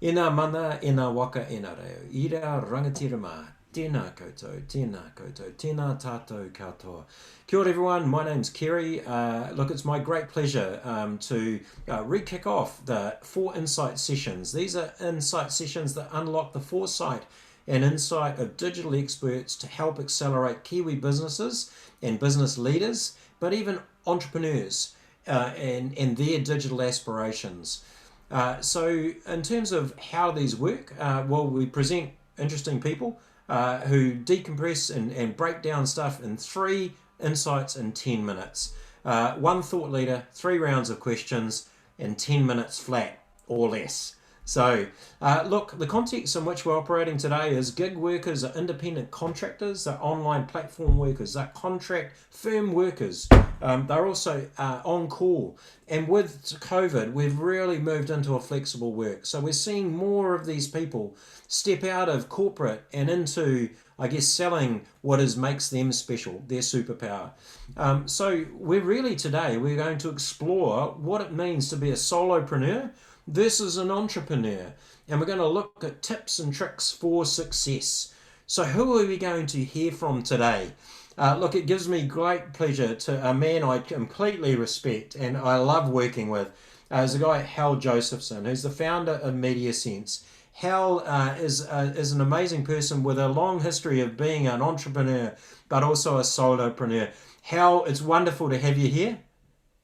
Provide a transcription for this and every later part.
Ina mana, ina waka, ina reo. Ira rangatirama. Tēnā koutou, tēnā tātou katoa. Kia ora everyone, my name's Kerry. Look, it's my great pleasure to re-kick off the 4InSight sessions. These are insight sessions that unlock the foresight and insight of digital experts to help accelerate Kiwi businesses and business leaders, but even entrepreneurs and their digital aspirations. So in terms of how these work, well, we present interesting people who decompress and break down stuff in 3 insights in 10 minutes. One thought leader, 3 rounds of questions, and 10 minutes flat or less. So, look, the context in which we're operating today is gig workers are independent contractors, they're online platform workers, they're contract firm workers. They're also on call. And with COVID, we've really moved into a flexible work. So we're seeing more of these people step out of corporate and into, I guess, selling what makes them special, their superpower. So we're going to explore what it means to be a solopreneur versus an entrepreneur. And we're going to look at tips and tricks for success. So who are we going to hear from today? Look, it gives me great pleasure to a man I completely respect and I love working with. Is a guy, Hal Josephson, who's the founder of Mediasense. Hal is an amazing person with a long history of being an entrepreneur, but also a solopreneur. Hal, it's wonderful to have you here.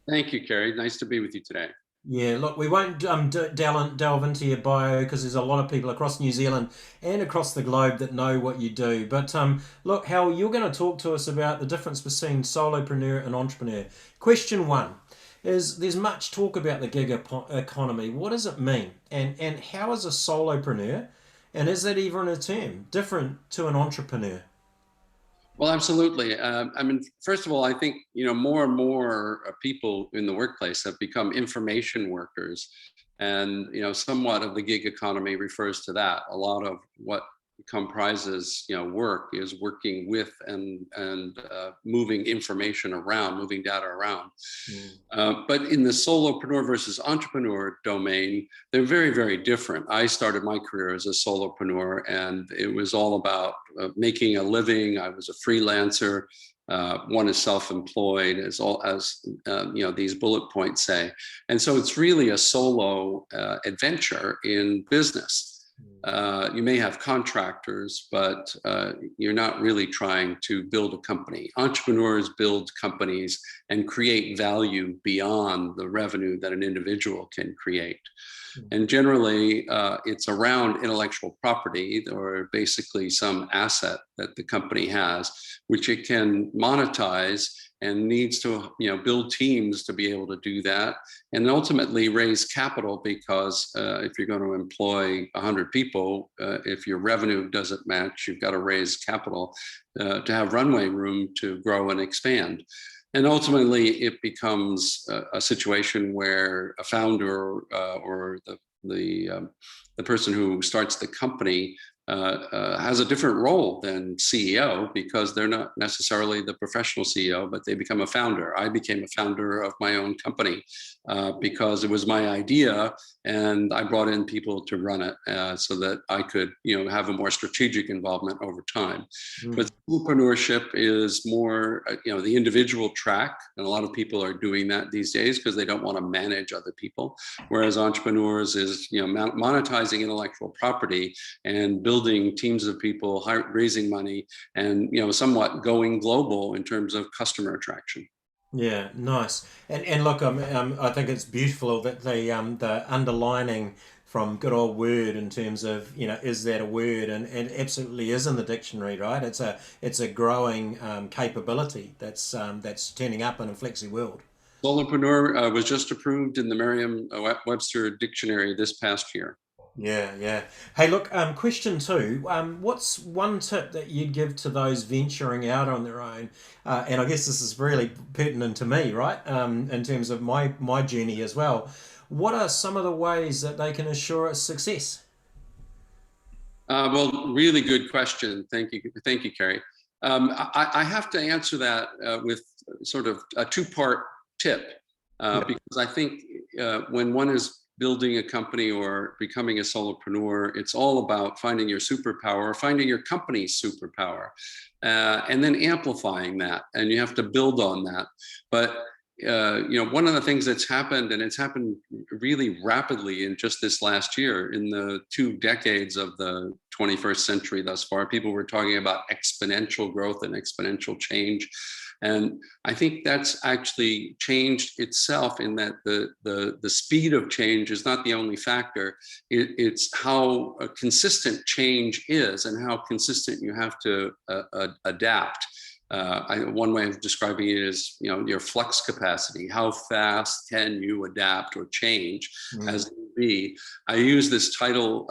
Thank you, Kerry. Nice to be with you today. Yeah, look, we won't delve into your bio because there's a lot of people across New Zealand and across the globe that know what you do. But look, Hal, you're going to talk to us about the difference between solopreneur and entrepreneur. Question one is there's much talk about the gig economy. What does it mean? And how is a solopreneur, and is that even a term, different to an entrepreneur? Well, absolutely. I mean, first of all, I think more and more people in the workplace have become information workers, and somewhat of the gig economy refers to that. A lot of what comprises work is working with and moving information around, moving data around. Mm. But in the solopreneur versus entrepreneur domain, they're very, very different. I started my career as a solopreneur, and it was all about making a living. I was a freelancer. One is self-employed, as these bullet points say, and so it's really a solo adventure in business. You may have contractors, but you're not really trying to build a company. Entrepreneurs build companies and create value beyond the revenue that an individual can create. And generally, it's around intellectual property or basically some asset that the company has, which it can monetize and needs to build teams to be able to do that, and ultimately raise capital, because if you're going to employ 100 people, if your revenue doesn't match, you've got to raise capital to have runway room to grow and expand. And ultimately, it becomes a situation where a founder or the person who starts the company has a different role than CEO, because they're not necessarily the professional CEO, but they become a founder. I became a founder of my own company because it was my idea, and I brought in people to run it so that I could, have a more strategic involvement over time. But Mm. entrepreneurship is more, the individual track, and a lot of people are doing that these days because they don't want to manage other people. Whereas entrepreneurs is, monetizing intellectual property and building teams of people, raising money, and somewhat going global in terms of customer attraction. Yeah, nice. And look, I think it's beautiful that the underlining from good old word in terms of is that a word, and it absolutely is in the dictionary, right? It's a growing capability that's turning up in a flexi world. Solopreneur was just approved in the Merriam-Webster dictionary this past year. Yeah, yeah. Hey, look, question two. What's one tip that you'd give to those venturing out on their own? And I guess this is really pertinent to me, right? In terms of my journey as well. What are some of the ways that they can assure a success? Well, really good question. Thank you, Kerry. I have to answer that with sort of a two-part tip, Yep. because I think when one is building a company or becoming a solopreneur, it's all about finding your superpower, finding your company's superpower, and then amplifying that. And you have to build on that. But one of the things that's happened, and it's happened really rapidly in just this last year, in the 2 decades of the 21st century thus far, people were talking about exponential growth and exponential change. And I think that's actually changed itself, in that the speed of change is not the only factor. It's how consistent change is and how consistent you have to adapt. One way of describing it is, your flux capacity. How fast can you adapt or change as need be? I use this title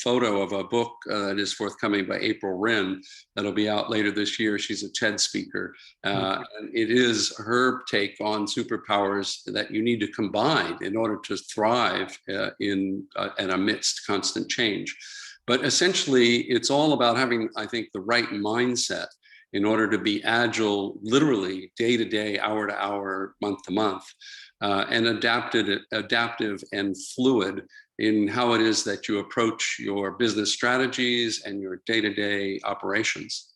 photo of a book that is forthcoming by April Wren that'll be out later this year. She's a TED speaker. And it is her take on superpowers that you need to combine in order to thrive and amidst constant change. But essentially, it's all about having, I think, the right mindset in order to be agile, literally day to day, hour to hour, month to month, and adaptive and fluid in how it is that you approach your business strategies and your day to day operations.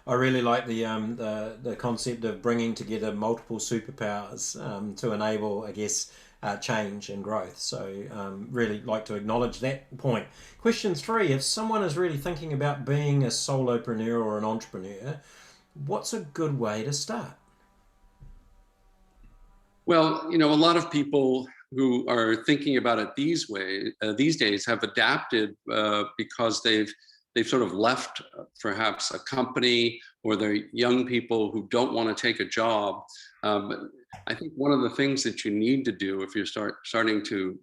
I really like the concept of bringing together multiple superpowers to enable, I guess, change and growth. So really like to acknowledge that point. Question 3, if someone is really thinking about being a solopreneur or an entrepreneur, what's a good way to start? Well, a lot of people who are thinking about it these days have adapted because they've sort of left perhaps a company, or they're young people who don't want to take a job. But I think one of the things that you need to do if you're starting to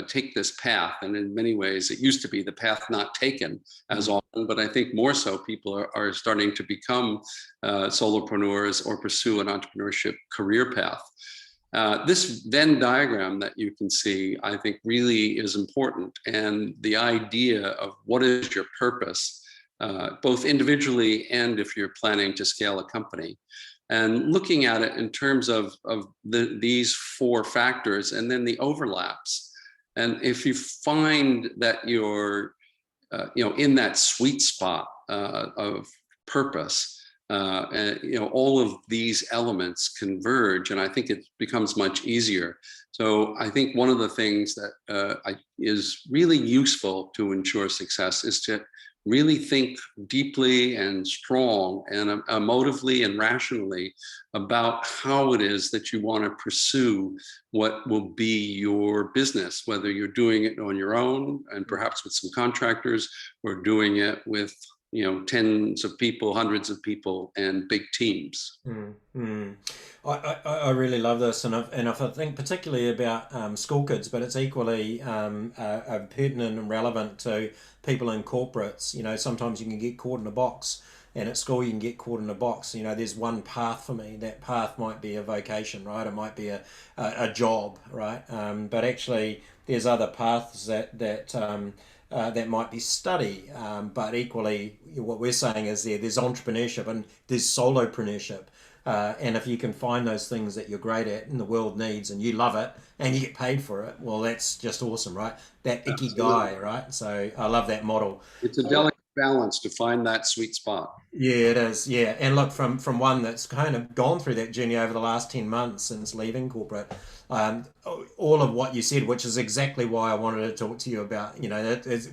take this path, and in many ways it used to be the path not taken as often, but I think more so people are starting to become solopreneurs or pursue an entrepreneurship career path. This Venn diagram that you can see, I think, really is important. And the idea of what is your purpose, both individually and if you're planning to scale a company. And looking at it in terms of these 4 factors, and then the overlaps. And if you find that you're in that sweet spot of purpose, all of these elements converge, and I think it becomes much easier. So I think one of the things that is really useful to ensure success is to really think deeply and strong and emotively and rationally about how it is that you want to pursue what will be your business, whether you're doing it on your own and perhaps with some contractors, or doing it with tens of people, hundreds of people, and big teams. I really love this, and I think particularly about school kids, but it's equally pertinent and relevant to people in corporates. Sometimes you can get caught in a box, and at school you can get caught in a box. There's one path for me. That path might be a vocation, right? It might be a job, right? But actually, there's other paths that might be study, but equally what we're saying is there's entrepreneurship and there's solopreneurship, and if you can find those things that you're great at and the world needs and you love it and you get paid for it, well, that's just awesome, right? That ikigai, right? So I love that model. It's a delicate balance to find that sweet spot. Yeah, it is. Yeah, and look, from one that's kind of gone through that journey over the last 10 months since leaving corporate, all of what you said, which is exactly why I wanted to talk to you about.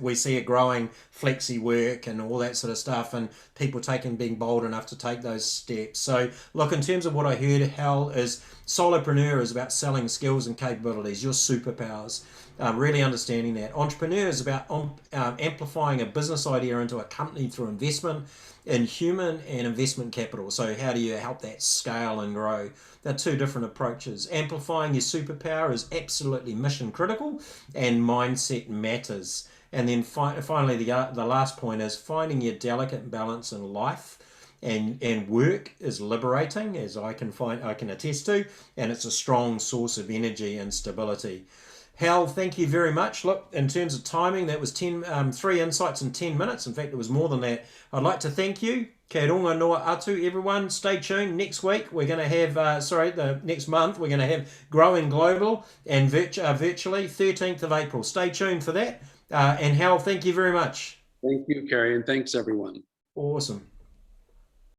We see it growing, flexi work and all that sort of stuff, and people being bold enough to take those steps. So, look, in terms of what I heard, Hal, is solopreneur is about selling skills and capabilities, your superpowers. Really understanding that. Entrepreneur is about amplifying a business idea into a company through investment in human and investment capital. So how do you help that scale and grow? They're 2 different approaches. Amplifying your superpower is absolutely mission critical, and mindset matters. And then finally, the last point is finding your delicate balance in life. And work is liberating, as I can attest to, and it's a strong source of energy and stability. Hal, thank you very much. Look, in terms of timing, that was 3 insights in 10 minutes. In fact, it was more than that. I'd like to thank you. Kei runga noa atu, everyone. Stay tuned. Next week, we're going to have, the next month, we're going to have Growing Global and virtually 13th of April. Stay tuned for that. And Hal, thank you very much. Thank you, Kerry, and thanks everyone. Awesome.